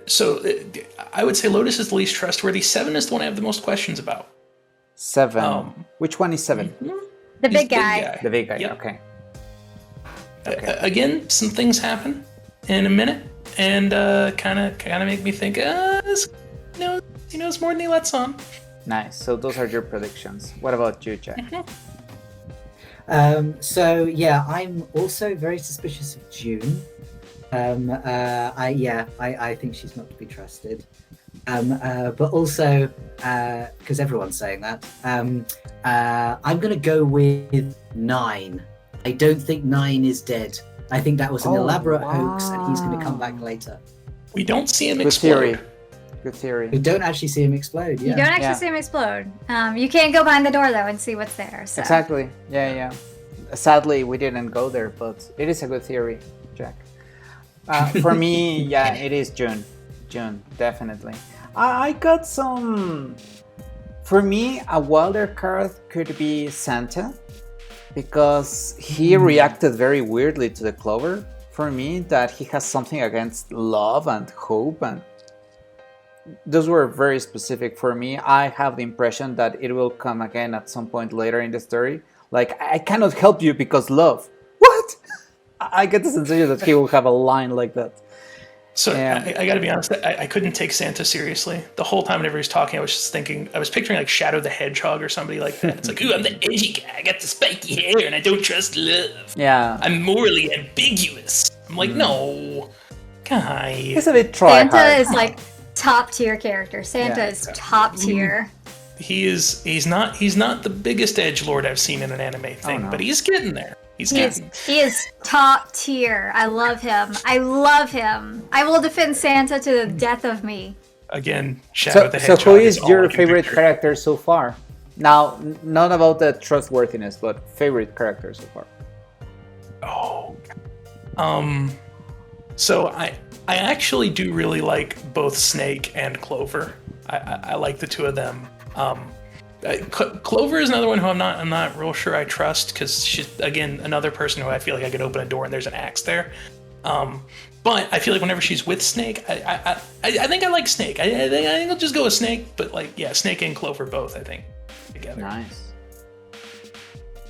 So I would say Lotus is the least trustworthy. 7 is the one I have the most questions about. 7. Which one is 7? The He's big guy. The big guy, Yep. okay. Again, some things happen in a minute, and kind of make me think, he knows more than he lets on. Nice. So those are your predictions. What about you, Jack? So yeah, I'm also very suspicious of June. I think she's not to be trusted. But also, because everyone's saying that, I'm going to go with 9. I don't think 9 is dead. I think that was an elaborate hoax, and he's going to come back later. We don't see him Good explode. theory. Good theory. We don't actually see him explode. Yeah. You don't actually see him explode. You can't go behind the door though and see what's there. So. Exactly. Yeah. Sadly, we didn't go there, but it is a good theory, Jack. For me, yeah, it is June. June, definitely. I got some... For me, a wilder card could be Santa, because he reacted very weirdly to the clover. For me, that he has something against love and hope, and those were very specific for me. I have the impression that it will come again at some point later in the story. Like, I cannot help you because love. What? I get the sensation that he will have a line like that. So I gotta be honest, I couldn't take Santa seriously. The whole time whenever he was talking, I was picturing like Shadow the Hedgehog or somebody like that. It's like, ooh, I'm the edgy guy, I got the spiky hair, and I don't trust love. Yeah. I'm morally ambiguous. I'm like, no, guy. He's a bit try-hard. Santa is like top tier character. Santa is top tier. He's not the biggest edgelord I've seen in an anime thing, but he's getting there. He is top tier. I love him. I will defend Santa to the death of me. Again, Shadow the So Hedgehog. who is all your I can favorite picture. character so far? Now, not about the trustworthiness, but favorite character so far. So I actually do really like both Snake and Clover. I like the two of them. Clover is another one who I'm not real sure I trust, because she's, again, another person who I feel like I could open a door and there's an axe there. But I feel like whenever she's with Snake, I think I like Snake. I think I'll just go with Snake. But like, yeah, Snake and Clover both, I think, together. Nice.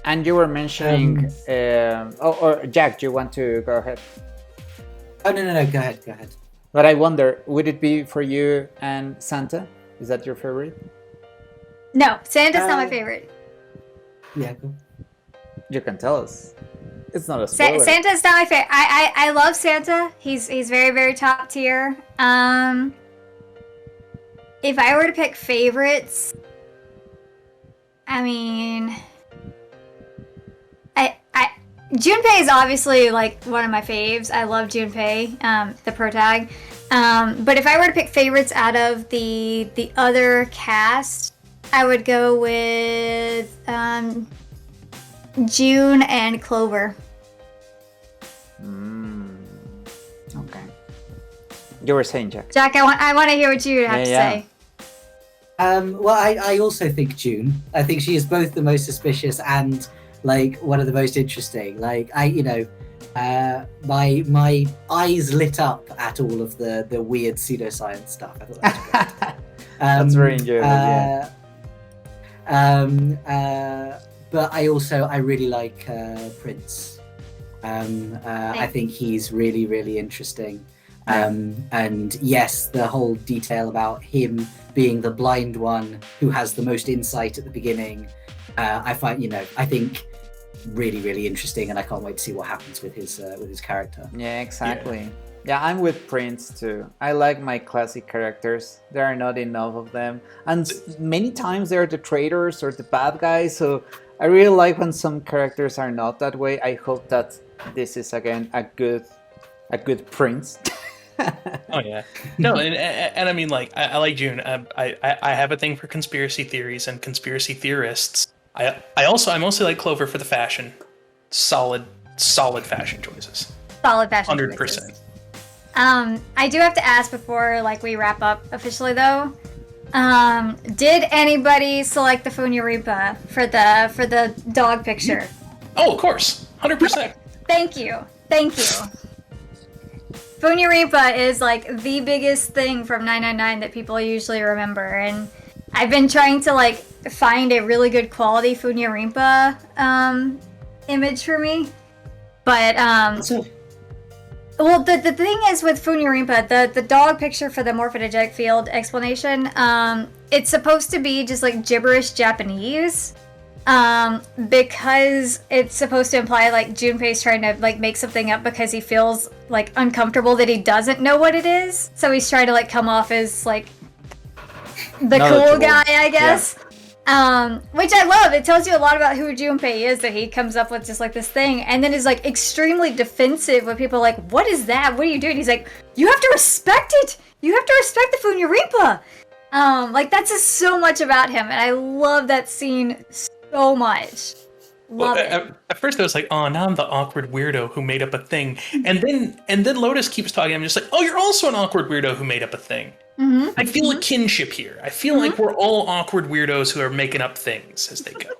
And you were mentioning... or Jack, do you want to go ahead? Oh, no, go ahead. But I wonder, would it be for you and Santa? Is that your favorite? No, Santa's not my favorite. Yeah, go. You can tell us. It's not a spoiler. Santa's not my favorite. I love Santa. He's very, very top tier. If I were to pick favorites, I mean, Junpei is obviously like one of my faves. I love Junpei, the protag. But if I were to pick favorites out of the other cast, I would go with June and Clover. Okay. You were saying, Jack. Jack, I want to hear what you have to say. Well, I also think June. I think she is both the most suspicious and like one of the most interesting. Like my eyes lit up at all of the weird pseudoscience stuff. I thought that was great. That's very enjoyable. But I really like Prince. I think he's really, really interesting. And yes, the whole detail about him being the blind one who has the most insight at the beginning, I think really, really interesting, and I can't wait to see what happens with his character. Yeah, exactly. Yeah, I'm with Prince too. I like my classic characters. There are not enough of them, and many times they're the traitors or the bad guys. So I really like when some characters are not that way. I hope that this is again a good Prince. Oh yeah, no, and I mean, like, I like June. I have a thing for conspiracy theories and conspiracy theorists. I mostly like Clover for the fashion. Solid fashion choices. Solid fashion 100%. choices. I do have to ask before we wrap up officially though. Did anybody select the Funyaripa for the dog picture? Oh, of course, 100%. Thank you. Funyaripa is like the biggest thing from 999 that people usually remember, and I've been trying to find a really good quality Funyaripa image for me, but well, the thing is with Funyaripa, the dog picture for the morphogenic field explanation, it's supposed to be just gibberish Japanese, because it's supposed to imply Junpei's trying to make something up because he feels uncomfortable that he doesn't know what it is, so he's trying to come off as the cool guy, I guess. Yeah. Which I love. It tells you a lot about who Junpei is, that he comes up with just this thing, and then is extremely defensive when people are like, what is that? What are you doing? He's like, you have to respect it! You have to respect the Funyaripa! That's just so much about him, and I love that scene so much. Love it. At first I was like, oh, now I'm the awkward weirdo who made up a thing. And then Lotus keeps talking. I'm just like, oh, you're also an awkward weirdo who made up a thing. Mm-hmm. I feel a kinship here. I feel like we're all awkward weirdos who are making up things as they go.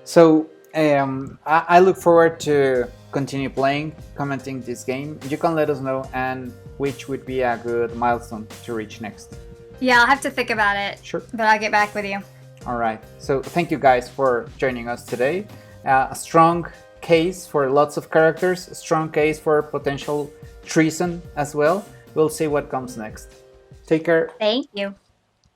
So I look forward to continue playing, commenting this game. You can let us know and which would be a good milestone to reach next. Yeah, I'll have to think about it. Sure. But I'll get back with you. All right. So thank you guys for joining us today. A strong case for lots of characters, a strong case for potential treason as well. We'll see what comes next. Take care. Thank you.